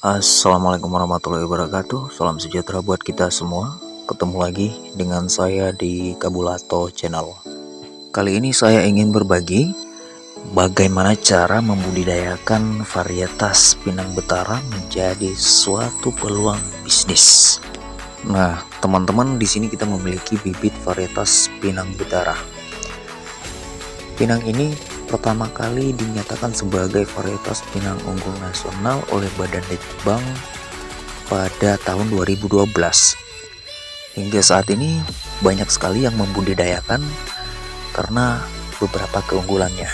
Assalamualaikum warahmatullahi wabarakatuh. Salam sejahtera buat kita semua. Ketemu lagi dengan saya di Kabulato Channel. Kali ini saya ingin berbagi bagaimana cara membudidayakan varietas Pinang Betara menjadi suatu peluang bisnis. Nah, teman-teman, di sini kita memiliki bibit varietas Pinang Betara. Pinang ini pertama kali dinyatakan sebagai varietas pinang unggul nasional oleh Badan Litbang pada tahun 2012. Hingga saat ini banyak sekali yang membudidayakan karena beberapa keunggulannya.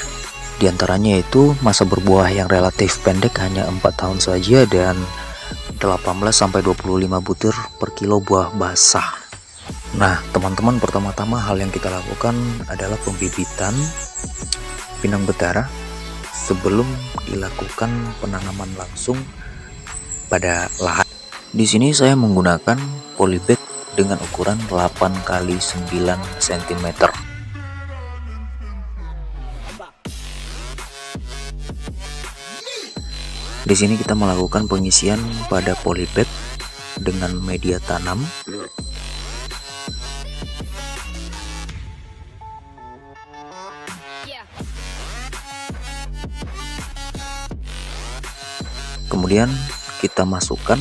Di antaranya itu masa berbuah yang relatif pendek, hanya 4 tahun saja, dan 18-25 butir per kilo buah basah. Nah, teman-teman, pertama-tama hal yang kita lakukan adalah pembibitan Pinang Betara sebelum dilakukan penanaman langsung pada lahan. Di sini saya menggunakan polybag dengan ukuran 8 x 9 cm. Di sini kita melakukan pengisian pada polybag dengan media tanam. Kemudian kita masukkan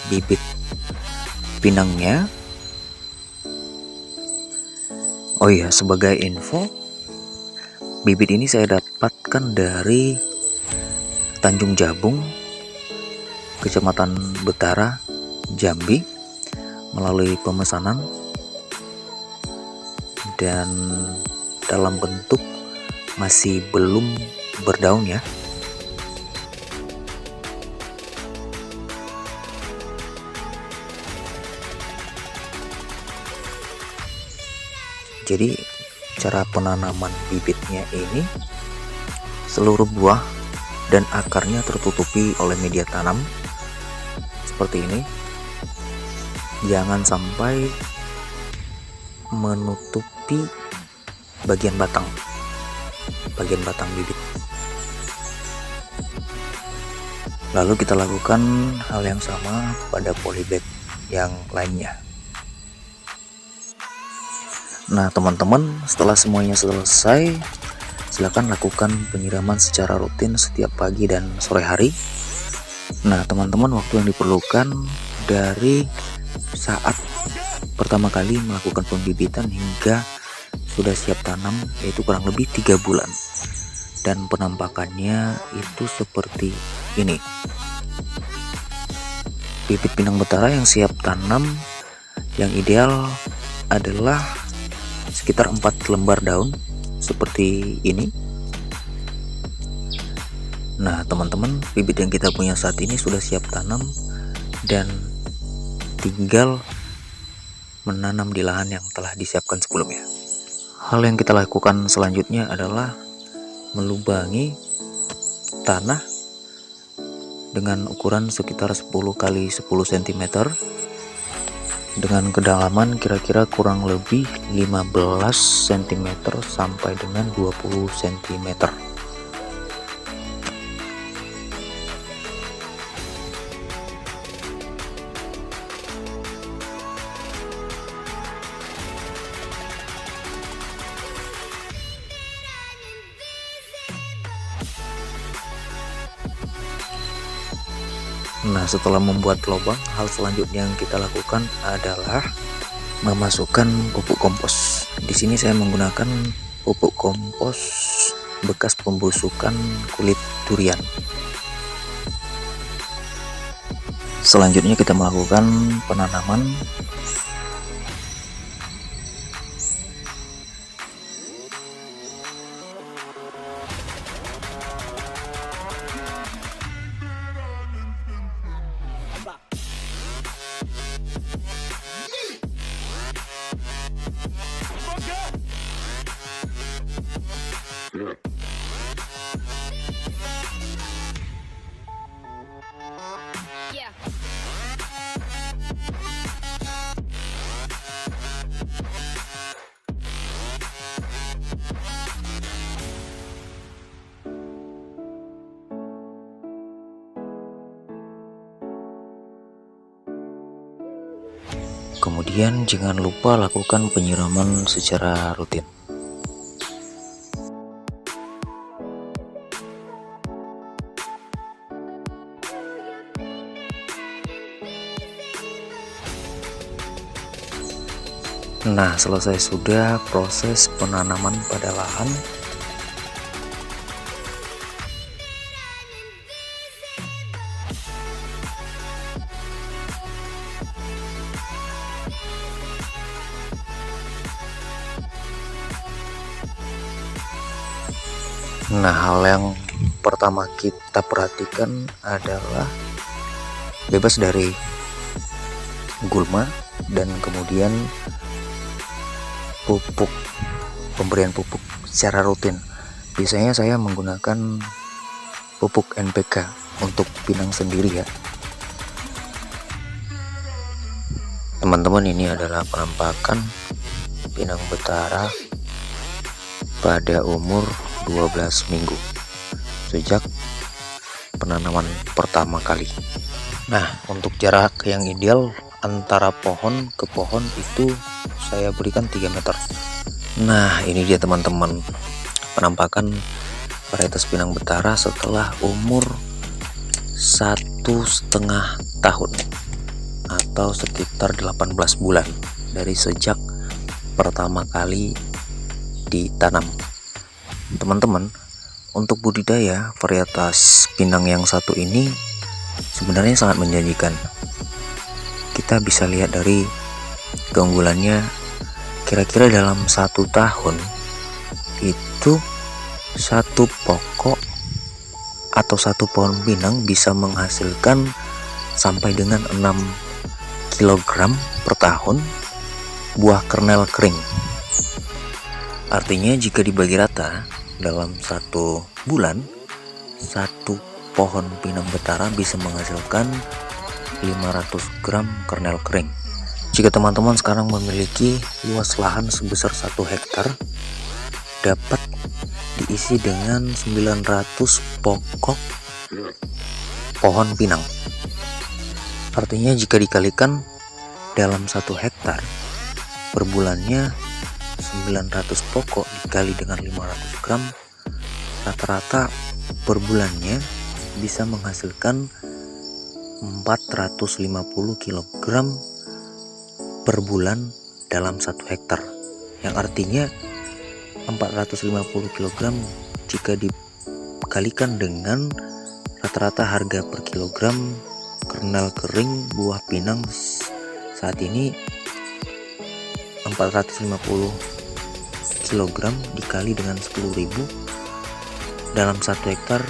bibit pinangnya. Oh iya, sebagai info, bibit ini saya dapatkan dari Tanjung Jabung, Kecamatan Betara, Jambi, melalui pemesanan, dan dalam bentuk masih belum berdaun ya. Jadi cara penanaman bibitnya ini, seluruh buah dan akarnya tertutupi oleh media tanam seperti ini. Jangan sampai menutupi bagian batang bibit. Lalu kita lakukan hal yang sama pada polybag yang lainnya. Nah, teman-teman, setelah semuanya selesai, silakan lakukan penyiraman secara rutin setiap pagi dan sore hari. Nah, teman-teman, waktu yang diperlukan dari saat pertama kali melakukan pembibitan hingga sudah siap tanam yaitu kurang lebih 3 bulan. Dan penampakannya itu seperti ini. Bibit Pinang Betara yang siap tanam yang ideal adalah sekitar 4 lembar daun seperti ini. Nah, teman-teman, bibit yang kita punya saat ini sudah siap tanam dan tinggal menanam di lahan yang telah disiapkan sebelumnya. Hal yang kita lakukan selanjutnya adalah melubangi tanah dengan ukuran sekitar 10 x 10 cm dengan kedalaman kira-kira kurang lebih 15 cm sampai dengan 20 cm. Nah, setelah membuat lubang, hal selanjutnya yang kita lakukan adalah memasukkan pupuk kompos. Di sini saya menggunakan pupuk kompos bekas pembusukan kulit durian. Selanjutnya kita melakukan penanaman. Kemudian jangan lupa lakukan penyiraman secara rutin. Nah, selesai sudah proses penanaman pada lahan. Nah, hal yang pertama kita perhatikan adalah bebas dari gulma dan kemudian pupuk, pemberian pupuk secara rutin. Biasanya saya menggunakan pupuk NPK untuk pinang sendiri ya. Teman-teman, ini adalah penampakan pinang betara pada umur 12 minggu sejak penanaman pertama kali. Nah, untuk jarak yang ideal antara pohon ke pohon itu saya berikan 3 meter. Nah, ini dia teman-teman, penampakan varietas pinang betara setelah umur 1,5 tahun atau sekitar 18 bulan dari sejak pertama kali ditanam. Teman-teman, untuk budidaya varietas pinang yang satu ini sebenarnya sangat menjanjikan. Kita bisa lihat dari keunggulannya, kira-kira dalam 1 tahun itu satu pokok atau satu pohon pinang bisa menghasilkan sampai dengan 6 kg per tahun buah kernel kering. Artinya jika dibagi rata dalam 1 bulan, satu pohon pinang betara bisa menghasilkan 500 gram kernel kering. Jika teman-teman sekarang memiliki luas lahan sebesar 1 hektar, dapat diisi dengan 900 pokok pohon pinang. Artinya jika dikalikan dalam 1 hektar, per bulannya 900 pokok dikali dengan 500 gram, rata-rata per bulannya bisa menghasilkan 450 kg per bulan dalam 1 hektar, yang artinya 450 kg jika dikalikan dengan rata-rata harga per kilogram kernel kering buah pinang saat ini, 450 kg dikali dengan 10.000 dalam 1 hektar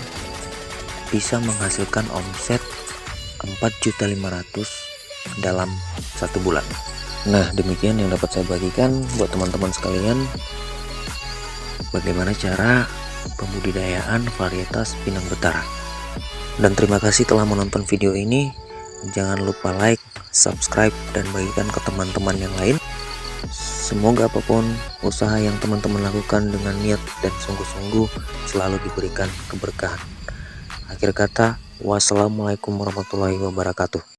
bisa menghasilkan omset 4.500.000 dalam 1 bulan. Nah, demikian yang dapat saya bagikan buat teman-teman sekalian, bagaimana cara pembudidayaan varietas pinang betara. Dan terima kasih telah menonton video ini. Jangan lupa like, subscribe, dan bagikan ke teman-teman yang lain. Semoga apapun usaha yang teman-teman lakukan dengan niat dan sungguh-sungguh selalu diberikan keberkahan. Akhir kata, wassalamualaikum warahmatullahi wabarakatuh.